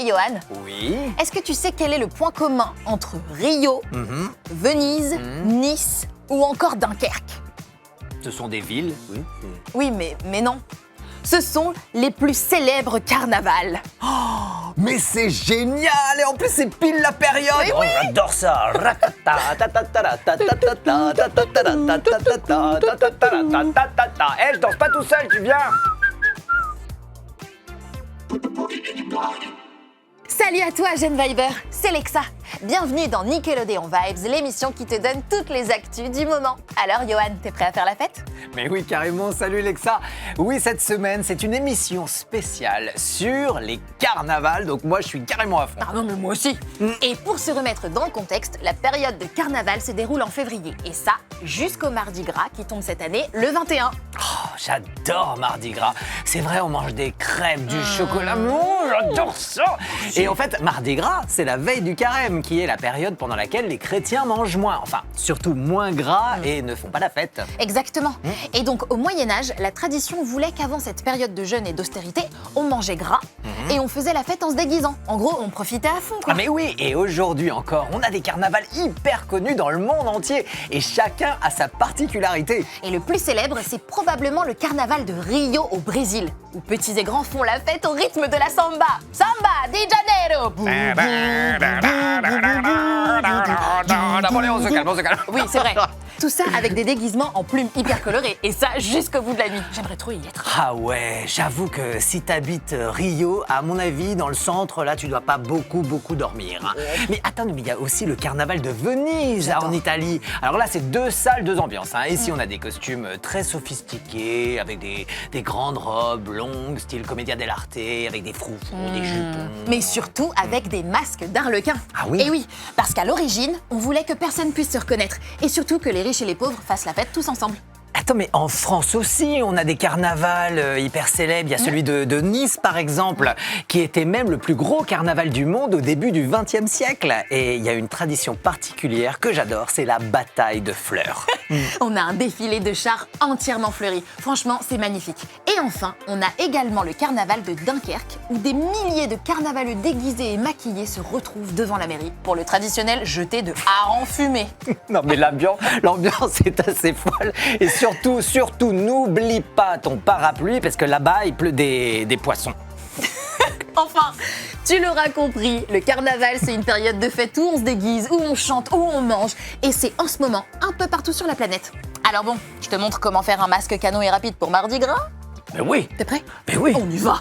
Hey Johan, Oui. est-ce que tu sais quel est le point commun entre Rio, Venise, Nice ou encore Dunkerque? Ce sont des villes. Oui. Oui, mais non. Ce sont les plus célèbres carnavals. Mais c'est génial! Et en plus, c'est pile la période! Mais Oh, j'adore ça! Eh, je danse pas tout seul, tu viens? Salut à toi, jeune Viber, c'est Lexa. Bienvenue dans Nickelodeon Vibes, l'émission qui te donne toutes les actus du moment. Alors Johan, t'es prêt à faire la fête? Mais oui, carrément, salut Lexa! Oui, cette semaine, c'est une émission spéciale sur les carnavals, donc moi, je suis carrément à fond. Ah non, mais moi aussi. Et pour se remettre dans le contexte, la période de carnaval se déroule en février. Et ça, jusqu'au Mardi Gras qui tombe cette année le 21. Oh, j'adore Mardi Gras. C'est vrai, on mange des crêpes, du chocolat. J'adore ça! Et en fait, Mardi Gras, c'est la veille du carême, qui est la période pendant laquelle les chrétiens mangent moins. Enfin, surtout moins gras et ne font pas la fête. Exactement. Et donc, au Moyen-Âge, la tradition voulait qu'avant cette période de jeûne et d'austérité, on mangeait gras et on faisait la fête en se déguisant. En gros, on profitait à fond, quoi. Ah mais oui, et aujourd'hui encore, on a des carnavals hyper connus dans le monde entier et chacun a sa particularité. Et le plus célèbre, c'est probablement le carnaval de Rio au Brésil, où petits et grands font la fête au rythme de la samba. Samba de Janeiro. Allez, on se calme. Oui, c'est vrai. Tout ça avec des déguisements en plumes hyper colorées. Et ça, jusqu'au bout de la nuit. J'aimerais trop y être. Ah ouais, j'avoue que si t'habites Rio, à mon avis, dans le centre, là, tu dois pas beaucoup dormir. Hein. Mais attends, mais il y a aussi le carnaval de Venise, là, en Italie. Alors là, c'est deux salles, deux ambiances. Hein. Ici, on a des costumes très sophistiqués, avec des grandes robes longues, style commedia dell'arte, avec des froufrous, des jupons. Mais surtout avec des masques d'arlequin. Ah oui? Et oui, parce qu'à l'origine, on voulait que personne puisse se reconnaître. Et surtout que les riches et les pauvres fassent la fête tous ensemble. Attends, mais en France aussi, on a des carnavals hyper célèbres. Il y a celui de Nice, par exemple, qui était même le plus gros carnaval du monde au début du XXe siècle. Et il y a une tradition particulière que j'adore, c'est la bataille de fleurs. On a un défilé de chars entièrement fleuris. Franchement, c'est magnifique. Et enfin, on a également le carnaval de Dunkerque, où des milliers de carnavaleux déguisés et maquillés se retrouvent devant la mairie pour le traditionnel jeté de harengs fumés. Non, mais l'ambiance est assez folle. Et surtout, n'oublie pas ton parapluie, parce que là-bas, il pleut des poissons. Enfin, tu l'auras compris, le carnaval, c'est une période de fête où on se déguise, où on chante, où on mange. Et c'est en ce moment un peu partout sur la planète. Alors bon, je te montre comment faire un masque canon et rapide pour Mardi Gras. Mais oui. T'es prêt? Mais oui. On y va.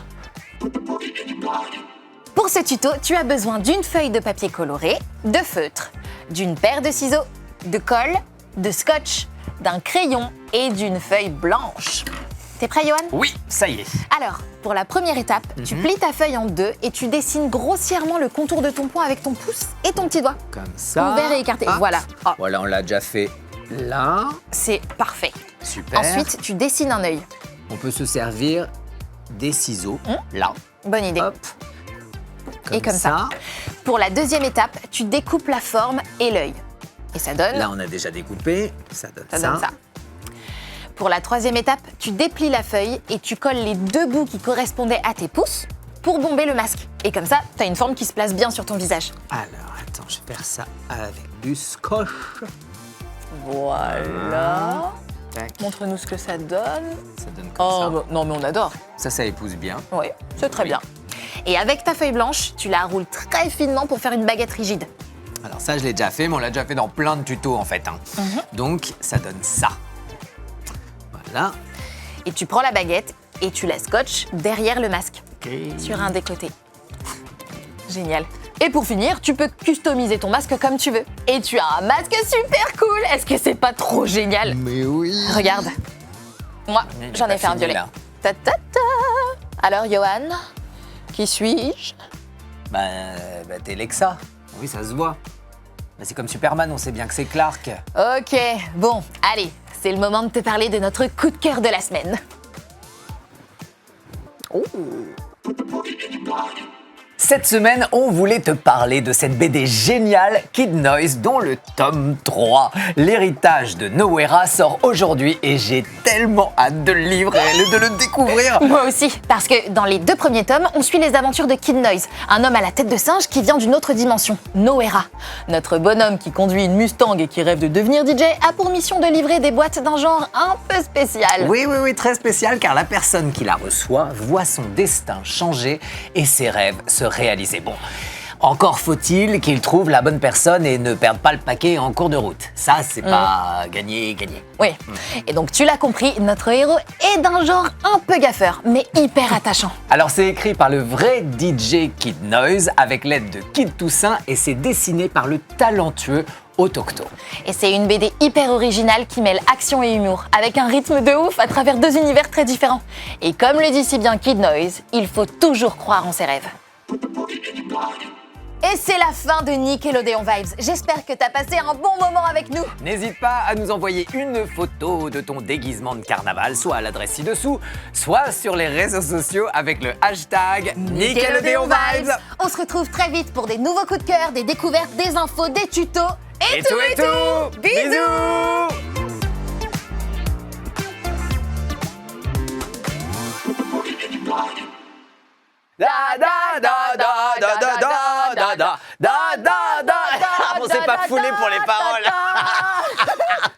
Pour ce tuto, tu as besoin d'une feuille de papier coloré, de feutre, d'une paire de ciseaux, de colle, de scotch, d'un crayon et d'une feuille blanche. T'es prêt, Johan? Oui, ça y est. Alors, pour la première étape, tu plies ta feuille en deux et tu dessines grossièrement le contour de ton poing avec ton pouce et ton petit doigt. Comme ça. Ouvert et écarté, voilà. Oh, Voilà, on l'a déjà fait là. c'est parfait. Super. Ensuite, tu dessines un œil. on peut se servir des ciseaux, là. Bonne idée. Hop. Et comme ça. Pour la deuxième étape, tu découpes la forme et l'œil. Et ça donne... Là, on a déjà découpé, ça donne ça. donne ça. Pour la troisième étape, tu déplies la feuille et tu colles les deux bouts qui correspondaient à tes pouces pour bomber le masque. Et comme ça, tu as une forme qui se place bien sur ton visage. Alors, attends, je vais faire ça avec du scotch. Voilà. Tac. Montre-nous ce que ça donne. Ça donne comme Oh, ça. bah, non, mais on adore. Ça épouse bien. Oui, c'est très bien. Et avec ta feuille blanche, tu la roules très finement pour faire une baguette rigide. Alors ça, je l'ai déjà fait, mais on l'a déjà fait dans plein de tutos, en fait. Hein. Donc, ça donne ça. Voilà. Et tu prends la baguette et tu la scotches derrière le masque, Ok. sur un des côtés. Génial. Et pour finir, tu peux customiser ton masque comme tu veux. Et tu as un masque super cool. Est-ce que c'est pas trop génial? Mais oui. Regarde. Moi, Mais j'en j'ai ai fait pas un fini, violet. là. Ta ta ta. Alors, Johan, qui suis-je? Bah, t'es Lexa. Oui, ça se voit. Bah, c'est comme Superman, on sait bien que c'est Clark. Ok, bon, allez, c'est le moment de te parler de notre coup de cœur de la semaine. Oh. Cette semaine, on voulait te parler de cette BD géniale Kid Noise dont le tome 3, l'héritage de Nowhere, sort aujourd'hui et j'ai tellement hâte de le lire et de le découvrir. Moi aussi, parce que dans les 2 premiers tomes, on suit les aventures de Kid Noise, un homme à la tête de singe qui vient d'une autre dimension, Nowhere. Notre bonhomme qui conduit une Mustang et qui rêve de devenir DJ a pour mission de livrer des boîtes d'un genre un peu spécial. Oui, très spécial car la personne qui la reçoit voit son destin changer et ses rêves se réaliser. Bon, encore faut-il qu'il trouve la bonne personne et ne perde pas le paquet en cours de route. Ça, c'est pas gagné. Oui, et donc tu l'as compris, notre héros est d'un genre un peu gaffeur, mais hyper attachant. Alors c'est écrit par le vrai DJ Kid Noise avec l'aide de Kid Toussaint et c'est dessiné par le talentueux Otocto. Et c'est une BD hyper originale qui mêle action et humour, avec un rythme de ouf à travers 2 univers très différents. Et comme le dit si bien Kid Noise, il faut toujours croire en ses rêves. Et c'est la fin de Nickelodeon Vibes. J'espère que t'as passé un bon moment avec nous. N'hésite pas à nous envoyer une photo de ton déguisement de carnaval, soit à l'adresse ci-dessous, soit sur les réseaux sociaux avec le hashtag Nickelodeon Vibes. On se retrouve très vite pour des nouveaux coups de cœur, des découvertes, des infos, des tutos Et tout. Bisous. Da da da da da da da da da da da. On s'est pas foulé pour les paroles.